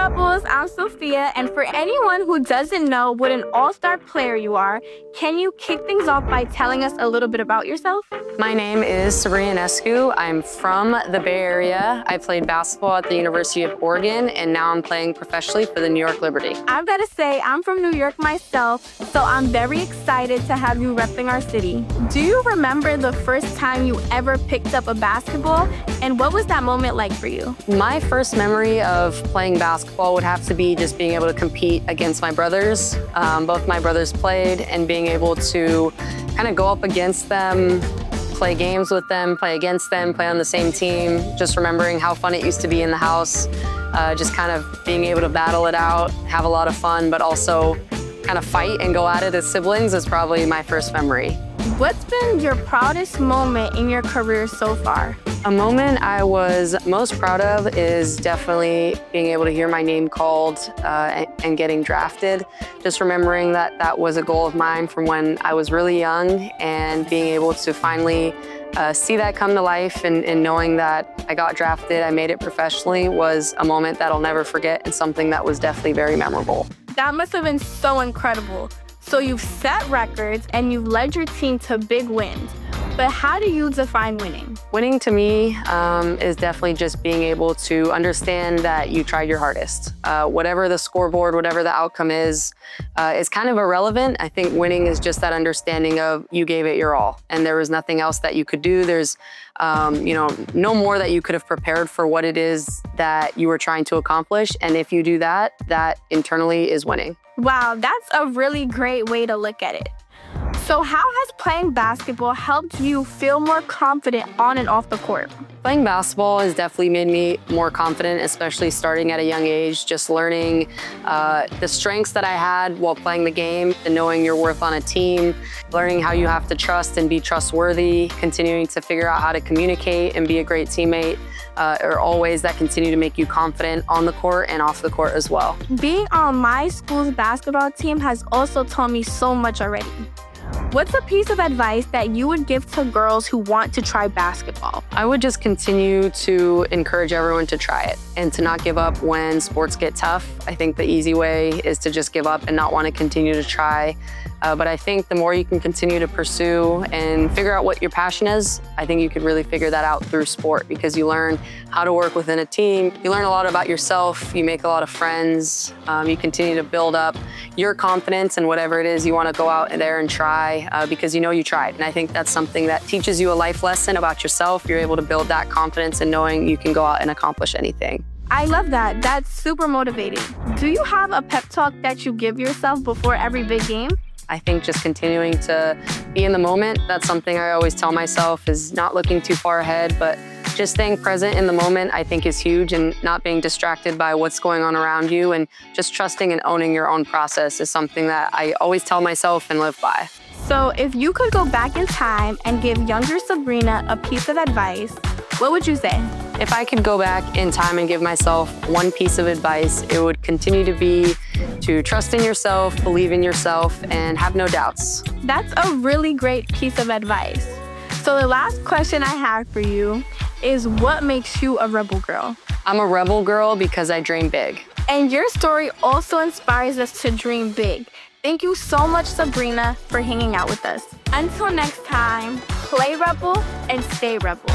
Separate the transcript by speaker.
Speaker 1: Rebels, I'm Sophia, and for anyone who doesn't know what an all-star player you are, can you kick things off by telling us a little bit about yourself?
Speaker 2: My name is Sabrina Ionescu. I'm from the Bay Area. I played basketball at the University of Oregon, and now I'm playing professionally for the New York Liberty.
Speaker 1: I've got to say, I'm from New York myself, so I'm very excited to have you repping our city. Do you remember the first time you ever picked up a basketball, and what was that moment like for you?
Speaker 2: My first memory of playing basketball would have to be just being able to compete against my brothers. Both my brothers played, and being able to kind of go up against them, play games with them, play against them, play on the same team, just remembering how fun it used to be in the house, just kind of being able to battle it out, have a lot of fun, but also kind of fight and go at it as siblings is probably my first memory.
Speaker 1: What's been your proudest moment in your career so far?
Speaker 2: A moment I was most proud of is definitely being able to hear my name called and getting drafted. Just remembering that that was a goal of mine from when I was really young, and being able to finally see that come to life, and knowing that I got drafted, I made it professionally, was a moment that I'll never forget, and something that was definitely very memorable.
Speaker 1: That must have been so incredible. So you've set records and you've led your team to big wins. But how do you define winning?
Speaker 2: Winning to me is definitely just being able to understand that you tried your hardest. Whatever the scoreboard, whatever the outcome is kind of irrelevant. I think winning is just that understanding of you gave it your all, and there was nothing else that you could do. There's no more that you could have prepared for what it is that you were trying to accomplish. And if you do that, that internally is winning.
Speaker 1: Wow, that's a really great way to look at it. So how has playing basketball helped you feel more confident on and off the court?
Speaker 2: Playing basketball has definitely made me more confident, especially starting at a young age, just learning the strengths that I had while playing the game, and knowing your worth on a team, learning how you have to trust and be trustworthy, continuing to figure out how to communicate and be a great teammate, are all ways that continue to make you confident on the court and off the court as well.
Speaker 1: Being on my school's basketball team has also taught me so much already. What's a piece of advice that you would give to girls who want to try basketball?
Speaker 2: I would just continue to encourage everyone to try it and to not give up when sports get tough. I think the easy way is to just give up and not want to continue to try. But I think the more you can continue to pursue and figure out what your passion is, I think you could really figure that out through sport, because you learn how to work within a team. You learn a lot about yourself. You make a lot of friends. You continue to build up your confidence in whatever it is you want to go out there and try, because you know you tried. And I think that's something that teaches you a life lesson about yourself. You're able to build that confidence in knowing you can go out and accomplish anything.
Speaker 1: I love that. That's super motivating. Do you have a pep talk that you give yourself before every big game?
Speaker 2: I think just continuing to be in the moment, that's something I always tell myself, is not looking too far ahead, but just staying present in the moment, I think, is huge, and not being distracted by what's going on around you, and just trusting and owning your own process is something that I always tell myself and live by.
Speaker 1: So if you could go back in time and give younger Sabrina a piece of advice, what would you say?
Speaker 2: If I could go back in time and give myself one piece of advice, it would continue to be to trust in yourself, believe in yourself, and have no doubts.
Speaker 1: That's a really great piece of advice. So the last question I have for you is, what makes you a rebel girl?
Speaker 2: I'm a rebel girl because I dream big.
Speaker 1: And your story also inspires us to dream big. Thank you so much, Sabrina, for hanging out with us. Until next time, play rebel and stay rebel.